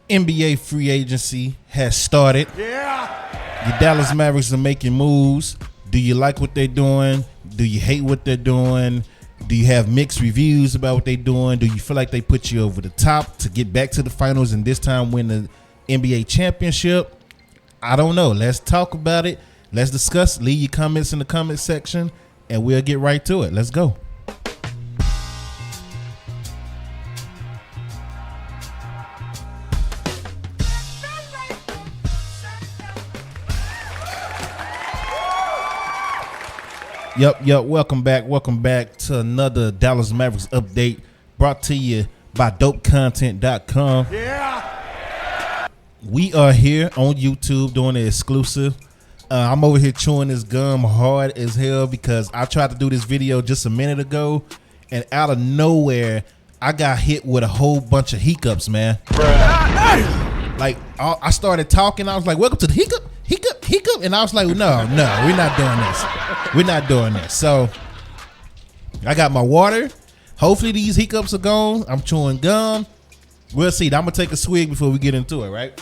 NBA free agency has started. Yeah. The Dallas Mavericks are making moves. Do you like what they're doing? Do you hate what they're doing? Do you have mixed reviews about what they're doing? Do you feel like they put you over the top to get back to the finals and this time win the NBA championship? I don't know. Let's talk about it. Let's discuss. Leave your comments in the comment section and we'll get right to it. Let's go. Yep. Welcome back to another Dallas Mavericks update brought to you by DopeContent.com. Yeah. We are here on YouTube doing the exclusive. I'm over here chewing this gum hard as hell because I tried to do this video just a minute ago, and out of nowhere, I got hit with a whole bunch of hiccups, man. Like, I started talking. I was like, welcome to the hiccup. And I was like, no, we're not doing this. We're not doing this. So I got my water. Hopefully these hiccups are gone. I'm chewing gum. We'll see. I'm going to take a swig before we get into it, right?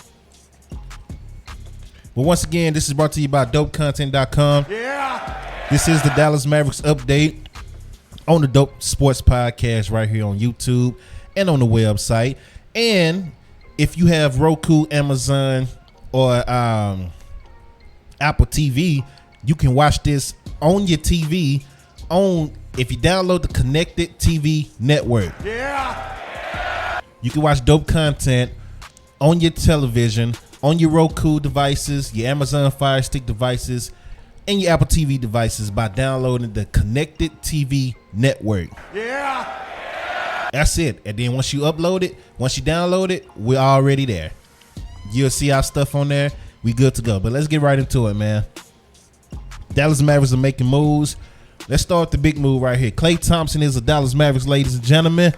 But once again, this is brought to you by DopeContent.com. Yeah. This is the Dallas Mavericks update on the Dope Sports Podcast right here on YouTube and on the website. And if you have Roku, Amazon, or Apple TV, you can watch this on your TV if you download the Connected TV network. Yeah. You can watch dope content on your television, on your Roku devices, your Amazon Fire Stick devices, and your Apple TV devices by downloading the Connected TV network. Yeah. That's it. And then once you upload it, once you download it, we're already there. You'll see our stuff on there. We good to go. But let's get right into it, man. Dallas Mavericks are making moves. Let's start with the big move right here. Klay Thompson is a Dallas Mavericks, ladies and gentlemen.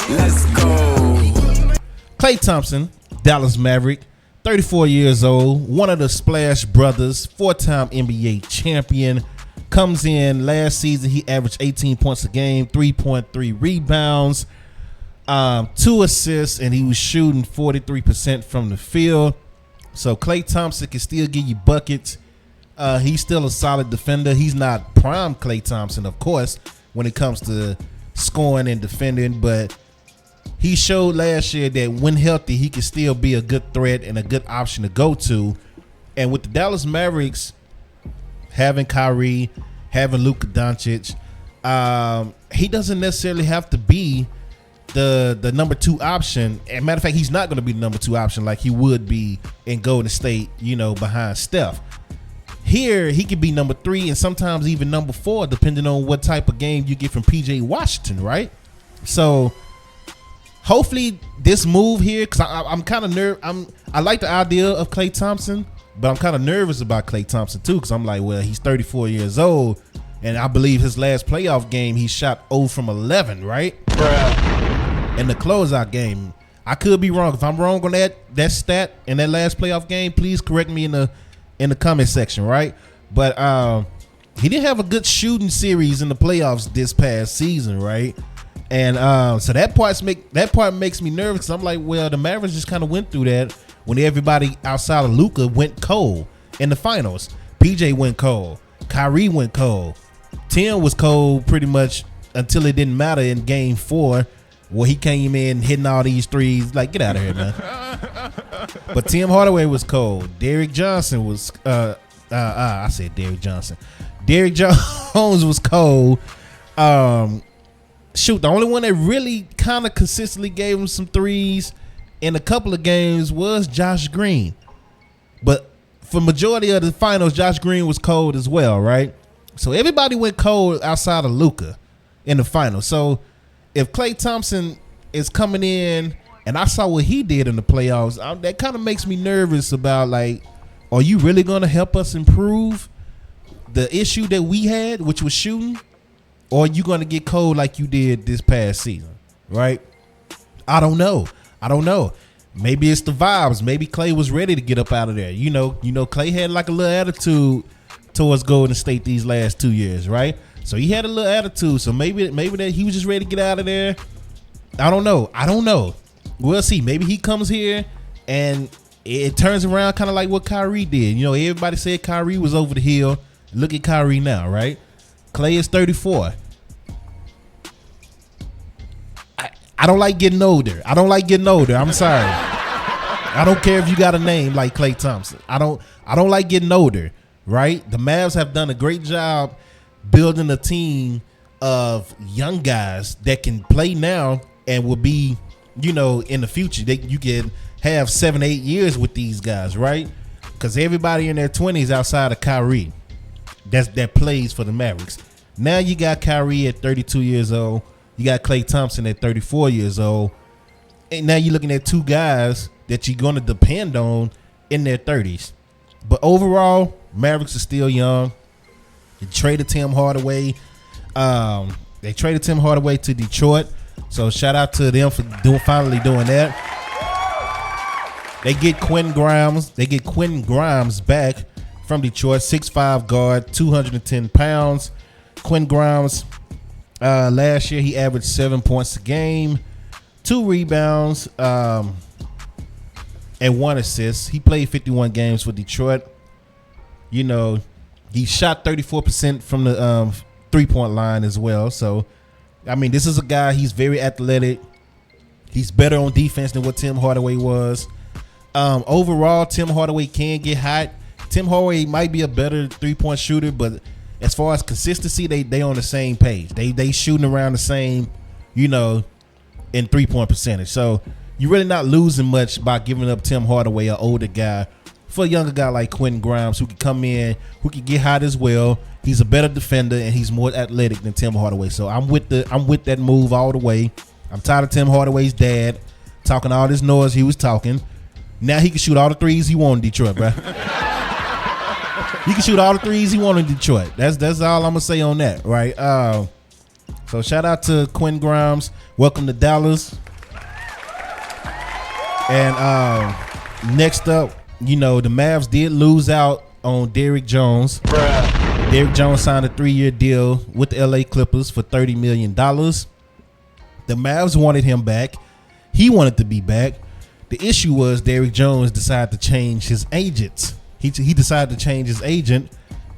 Let's go. Klay Thompson, Dallas Maverick, 34 years old, one of the Splash Brothers, four-time NBA champion. Comes in last season, he averaged 18 points a game, 3.3 rebounds, 2 assists, and he was shooting 43% from the field. So Klay Thompson can still give you buckets. He's still a solid defender. He's not prime Klay Thompson, of course, when it comes to scoring and defending, but he showed last year that when healthy, he can still be a good threat and a good option to go to. And with the Dallas Mavericks having Kyrie, having Luka Doncic, he doesn't necessarily have to be the number 2 option. As a matter of fact, he's not going to be the number 2 option like he would be in Golden State, behind Steph. Here, he could be number 3 and sometimes even number 4, depending on what type of game you get from PJ Washington, right? So hopefully this move here, because I'm kind of nervous. I like the idea of Klay Thompson, but I'm kind of nervous about Klay Thompson too, because I'm like, well, he's 34 years old, and I believe his last playoff game he shot 0 from 11, right? In the closeout game. I could be wrong. If I'm wrong on that stat in that last playoff game, please correct me in the comment section, right? But he didn't have a good shooting series in the playoffs this past season, right? And so that part makes me nervous, because I'm like, well, the Mavericks just kind of went through that when everybody outside of Luka went cold in the finals. PJ went cold. Kyrie went cold. Tim was cold pretty much until it didn't matter in game 4, where he came in hitting all these threes. Like, get out of here, man. But Tim Hardaway was cold. Derrick Johnson was I said Derrick Johnson. Derrick Jones was cold. Shoot, the only one that really kind of consistently gave him some threes in a couple of games was Josh Green. But for majority of the finals, Josh Green was cold as well, right? So everybody went cold outside of Luka in the finals. So if Klay Thompson is coming in, and I saw what he did in the playoffs, that kind of makes me nervous about, like, are you really going to help us improve the issue that we had, which was shooting? Or are you going to get cold like you did this past season, right? I don't know. Maybe it's the vibes. Maybe Klay was ready to get up out of there. Klay had like a little attitude towards Golden State these last 2 years, right? So he had a little attitude. So maybe that he was just ready to get out of there. I don't know. We'll see. Maybe he comes here and it turns around kind of like what Kyrie did. You know, everybody said Kyrie was over the hill. Look at Kyrie now, right? Klay is 34. I don't like getting older. I'm sorry. I don't care if you got a name like Klay Thompson. I don't like getting older, right? The Mavs have done a great job building a team of young guys that can play now and will be, you know, in the future. You can have 7-8 years with these guys, right? Because everybody in their 20s outside of Kyrie that plays for the Mavericks. Now you got Kyrie at 32 years old. You got Klay Thompson at 34 years old. And now you're looking at two guys that you're going to depend on in their 30s. But overall, Mavericks are still young. They traded Tim Hardaway. They traded Tim Hardaway to Detroit. So shout out to them for finally doing that. They get Quentin Grimes back from Detroit, 6'5" guard, 210 pounds. Quentin Grimes, last year he averaged 7 points a game, 2 rebounds, and 1 assist. He played 51 games for Detroit. You know, he shot 34% from the 3-point line as well. So, I mean, this is a guy, he's very athletic. He's better on defense than what Tim Hardaway was. Overall, Tim Hardaway can get hot. Tim Hardaway might be a better 3-point shooter, but as far as consistency, they on the same page. They shooting around the same, you know, in 3-point percentage. So you're really not losing much by giving up Tim Hardaway, an older guy, for a younger guy like Quentin Grimes, who can come in, who can get hot as well. He's a better defender and he's more athletic than Tim Hardaway. So I'm with that move all the way. I'm tired of Tim Hardaway's dad talking all this noise he was talking. Now he can shoot all the threes he want in Detroit, bro. He can shoot all the threes he want in Detroit. That's all I'm gonna say on that, right? So shout out to Quentin Grimes. Welcome to Dallas. And next up, you know, the Mavs did lose out on Derrick Jones. Derrick Jones signed a 3-year deal with the LA Clippers for $30 million. The Mavs wanted him back. He wanted to be back. The issue was Derrick Jones decided to change his agents. He decided to change his agent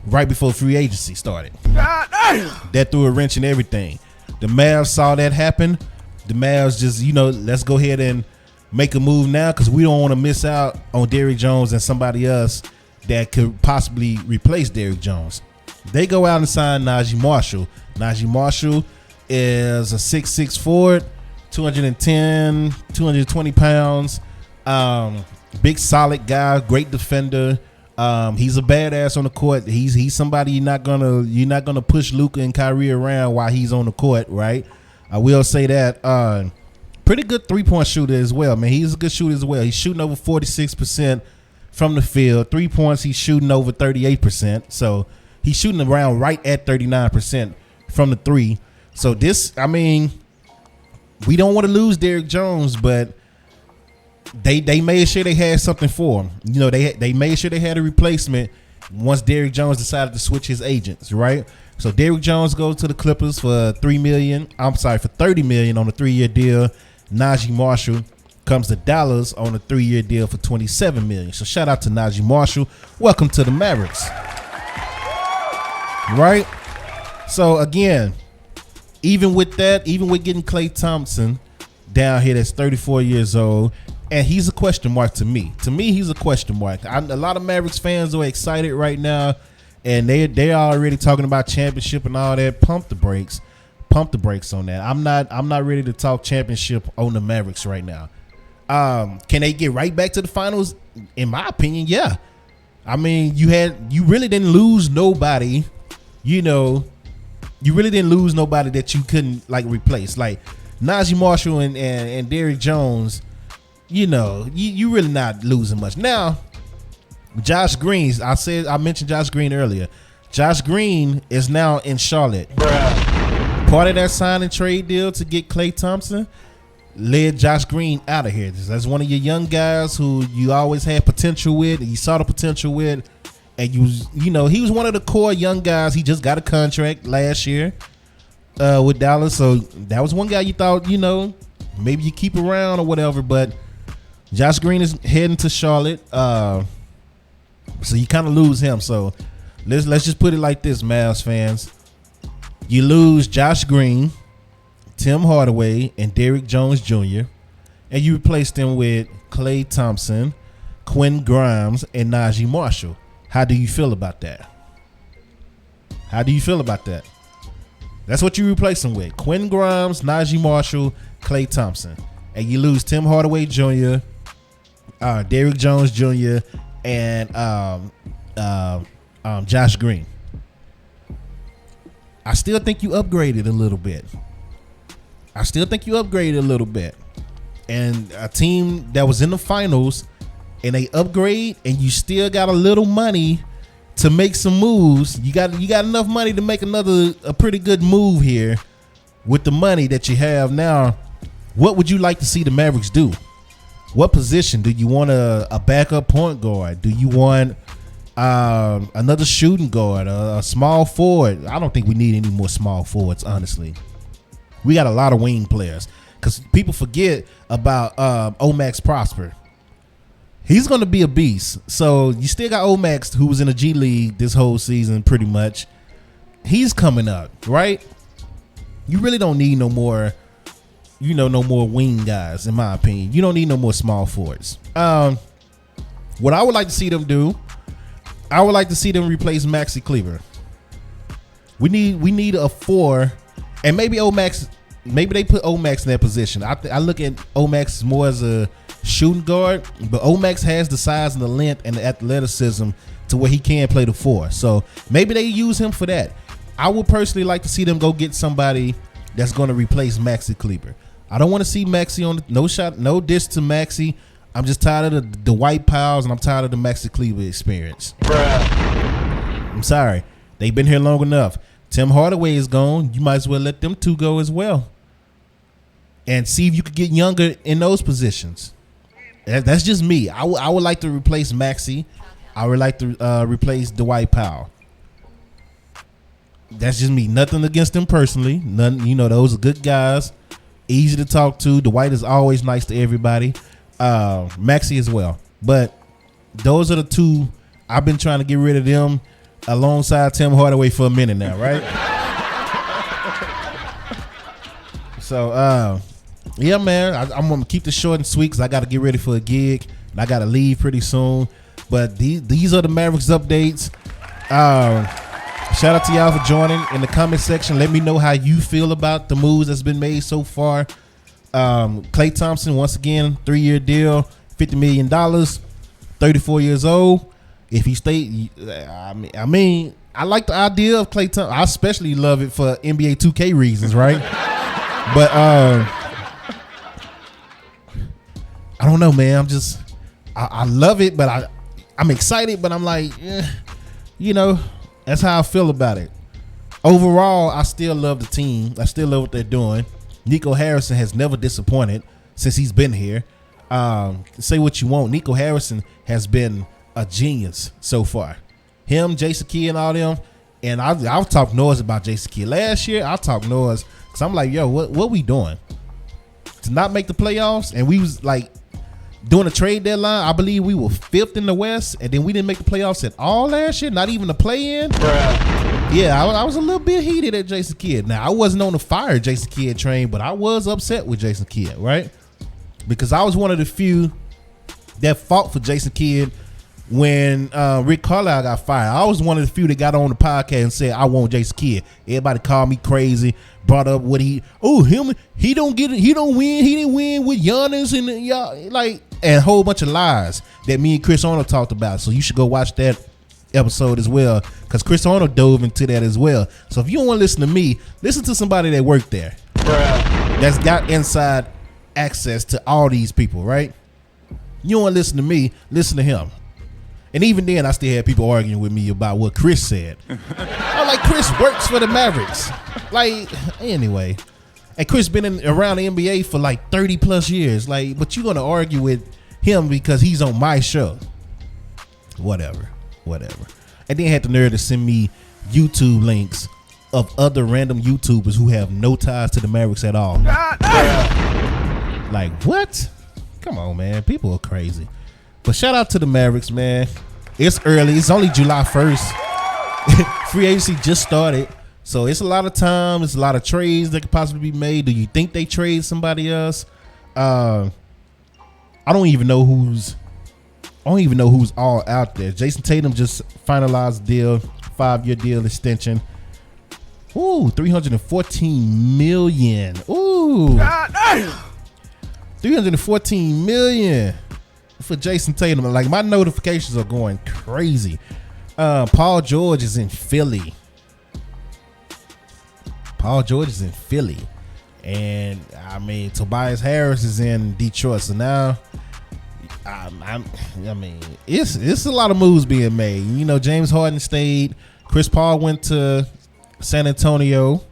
right before free agency started. That threw a wrench in everything. The Mavs saw that happen. The Mavs just, you know, let's go ahead and make a move now because we don't want to miss out on Derrick Jones and somebody else that could possibly replace Derrick Jones. They go out and sign Najee Marshall. Najee Marshall is a 6'6" forward, 210, 220 pounds. Big solid guy, great defender. He's a badass on the court. He's somebody you're not gonna push Luka and Kyrie around while he's on the court, right? I will say that. Pretty good 3-point shooter as well, man. He's a good shooter as well. He's shooting over 46% from the field. 3 points, he's shooting over 38%. So he's shooting around right at 39% from the 3. So this, I mean, we don't want to lose Derrick Jones, but they made sure they had something for him. You know, they made sure they had a replacement once Derrick Jones decided to switch his agents, right? So Derrick Jones goes to the Clippers for $30 million on a 3-year deal. Najee Marshall comes to Dallas on a 3-year deal for $27 million. So shout out to Najee Marshall. Welcome to the Mavericks. Right? So again, even with getting Klay Thompson down here that's 34 years old, and he's a question mark to me. To me, he's a question mark. A lot of Mavericks fans are excited right now, and they are already talking about championship and all that. Pump the brakes on that. I'm not ready to talk championship on the Mavericks right now. Can they get right back to the finals? In my opinion, yeah. I mean, you really didn't lose nobody. You know, you really didn't lose nobody that you couldn't like replace. Like Najee Marshall and Derrick Jones. You know, you really not losing much. Now, Josh Green, I mentioned Josh Green earlier. Josh Green is now in Charlotte. Part of that sign and trade deal to get Klay Thompson led Josh Green out of here. That's one of your young guys who you always had potential with, and you saw the potential with, and you know, he was one of the core young guys. He just got a contract last year with Dallas, so that was one guy you thought, you know, maybe you keep around or whatever. But Josh Green is heading to Charlotte, so you kind of lose him. So let's just put it like this, Mavs fans: you lose Josh Green, Tim Hardaway, and Derrick Jones Jr., and you replace them with Klay Thompson, Quentin Grimes, and Najee Marshall. How do you feel about that? How do you feel about that? That's what you replace them with: Quentin Grimes, Najee Marshall, Klay Thompson, and you lose Tim Hardaway Jr., Derrick Jones Jr., and Josh Green. I still think you upgraded a little bit. And a team that was in the finals, and they upgrade, and you still got a little money to make some moves. You got enough money to make a pretty good move here with the money that you have now. What would you like to see the Mavericks do? What position do you want? A backup point guard? Do you want another shooting guard? A small forward? I don't think we need any more small forwards, honestly. We got a lot of wing players, because people forget about Omax Prosper. He's going to be a beast. So you still got Omax, who was in the G League this whole season pretty much. He's coming up, right? You really don't need no more, no more wing guys, in my opinion. You don't need no more small forwards. What I would like to see them do, I would like to see them replace Maxi Kleber. We need a 4, and maybe Omax. Maybe they put Omax in that position. I look at Omax more as a shooting guard, but Omax has the size and the length and the athleticism to where he can play the 4. So maybe they use him for that. I would personally like to see them go get somebody that's going to replace Maxi Kleber. I don't want to see Maxi on no diss to Maxi. I'm just tired of the white piles, and I'm tired of the Maxi Kleber experience. I'm sorry. They've been here long enough. Tim Hardaway is gone. You might as well let them two go as well, and see if you could get younger in those positions. That's just me. I would like to replace Maxi. I would like to replace Dwight Powell. That's just me. Nothing against them personally. None. Those are good guys. Easy to talk to. Dwight is always nice to everybody. Maxi as well. But those are the two. I've been trying to get rid of them alongside Tim Hardaway for a minute now, right? So, yeah, man, I'm going to keep this short and sweet because I got to get ready for a gig, and I got to leave pretty soon. But these are the Mavericks updates. Shout out to y'all for joining. In the comment section, let me know how you feel about the moves that's been made so far. Klay Thompson, once again, 3-year deal, $50 million, 34 years old. If he stay, I mean, I like the idea of Klay Thompson. I especially love it for NBA 2K reasons, right? But I don't know, man. I love it, but I'm excited, but I'm like, that's how I feel about it. Overall, I still love the team. I still love what they're doing. Nico Harrison has never disappointed since he's been here. Say what you want. Nico Harrison has been a genius so far. Him, Jason Kidd, and all them. And I've talked noise about Jason Kidd. Last year, I talked noise because I'm like, yo, what we doing? To not make the playoffs, and we was like doing a trade deadline. I believe we were 5th in the West, and then we didn't make the playoffs at all last year, not even the play-in. Yeah, I was a little bit heated at Jason Kidd. Now, I wasn't on the fire Jason Kidd train, but I was upset with Jason Kidd, right? Because I was one of the few that fought for Jason Kidd when Rick Carlisle got fired. I was one of the few that got on the podcast and said, I want Jason Kidd. Everybody called me crazy, brought up what he didn't win with Giannis and y'all, like, and a whole bunch of lies that me and Chris Arnold talked about. So you should go watch that episode as well, because Chris Arnold dove into that as well. So if you don't want to listen to me, listen to somebody that worked there, that's got inside access to all these people, right? You don't want to listen to me, listen to him. And even then, I still had people arguing with me about what Chris said. I'm like, Chris works for the Mavericks. Like, anyway. And Chris been around the NBA for like 30 plus years. Like, but you're going to argue with him because he's on my show. Whatever. And then had the nerve to send me YouTube links of other random YouTubers who have no ties to the Mavericks at all. Like, what? Come on, man. People are crazy. But shout out to the Mavericks, man. It's early. It's only July 1st. Free agency just started. So it's a lot of time. It's a lot of trades that could possibly be made. Do you think they trade somebody else? I don't even know who's all out there. Jason Tatum just finalized the deal, 5-year deal extension. Ooh, $314 million. Ooh. God damn. $314 million for Jason Tatum. Like, my notifications are going crazy. Paul George is in Philly. And I mean, Tobias Harris is in Detroit. So now I mean, it's a lot of moves being made. You know, James Harden stayed. Chris Paul went to San Antonio,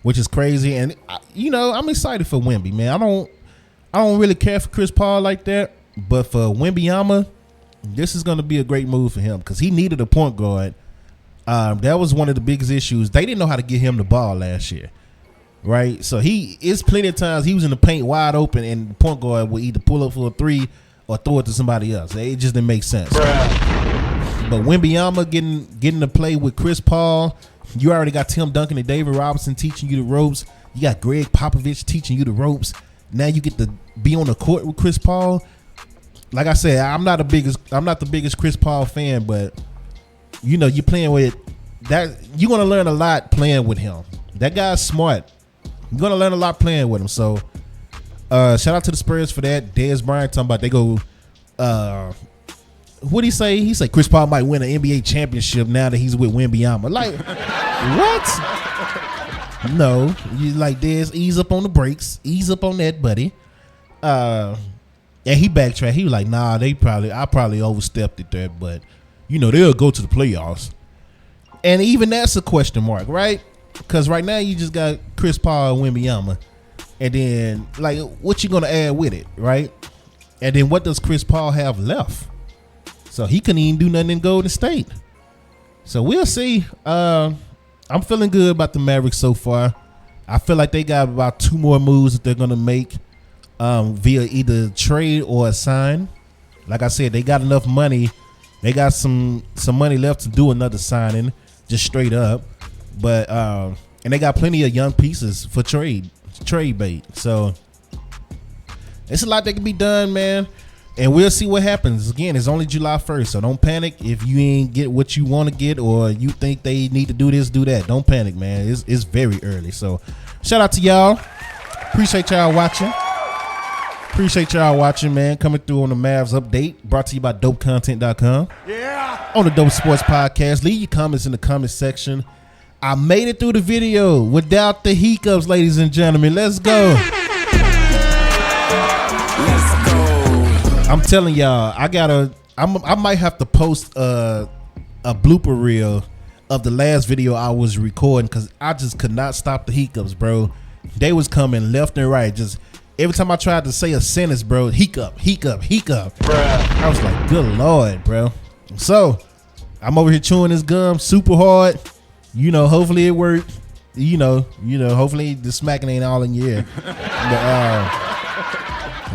which is crazy. And you know, I'm excited for Wemby, man. I don't really care for Chris Paul like that, but for Wembanyama, this is going to be a great move for him because he needed a point guard. That was one of the biggest issues. They didn't know how to get him the ball last year, right? So it's plenty of times he was in the paint wide open, and the point guard would either pull up for a three or throw it to somebody else. It just didn't make sense. But Wembanyama getting to play with Chris Paul, you already got Tim Duncan and David Robinson teaching you the ropes. You got Greg Popovich teaching you the ropes. Now you get to be on the court with Chris Paul. Like I said, I'm not the biggest Chris Paul fan, but you know, you're playing with that. You're gonna learn a lot playing with him. That guy's smart. You're gonna learn a lot playing with him. So shout out to the Spurs for that. Dez Bryant talking about they go what'd he say? He said Chris Paul might win an NBA championship now that he's with Wembanyama. Like, what? No, you like Dez, ease up on the brakes, ease up on that, buddy. And he backtracked. He was like, nah, I probably overstepped it there, but you know, they'll go to the playoffs. And even that's a question mark, right? Because right now you just got Chris Paul and Wembanyama. And then, like, what you gonna add with it, right? And then what does Chris Paul have left? So he couldn't even do nothing in Golden State. So we'll see. I'm feeling good about the Mavericks so far. I feel like they got about 2 more moves that they're gonna make via either trade or a sign. Like I said, they got enough money. They got some money left to do another signing, just straight up. But and they got plenty of young pieces for trade bait. So it's a lot that can be done, man. And we'll see what happens. Again, it's only July 1st, so don't panic if you ain't get what you want to get or you think they need to do this, do that. Don't panic, man. It's very early. So shout out to y'all. Appreciate y'all watching. Man. Coming through on the Mavs update. Brought to you by DopeContent.com. Yeah. On the Dope Sports Podcast. Leave your comments in the comment section. I made it through the video without the hiccups, ladies and gentlemen. Let's go. Let's go. I'm telling y'all, I might have to post a blooper reel of the last video I was recording because I just could not stop the hiccups, bro. They was coming left and right. Just every time I tried to say a sentence, bro, hiccup. Bruh. I was like, good Lord, bro. So I'm over here chewing this gum super hard. You know, hopefully it worked. You know, hopefully the smacking ain't all in your ear. But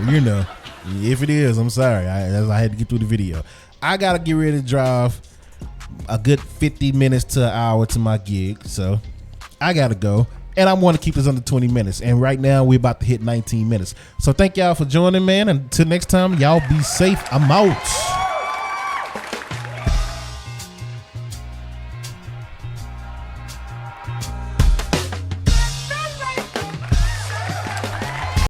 you know. If it is, I'm sorry. I had to get through the video. I got to get ready to drive a good 50 minutes to an hour to my gig. So I got to go. And I want to keep this under 20 minutes. And right now we're about to hit 19 minutes. So thank y'all for joining, man. Until next time, y'all be safe. I'm out.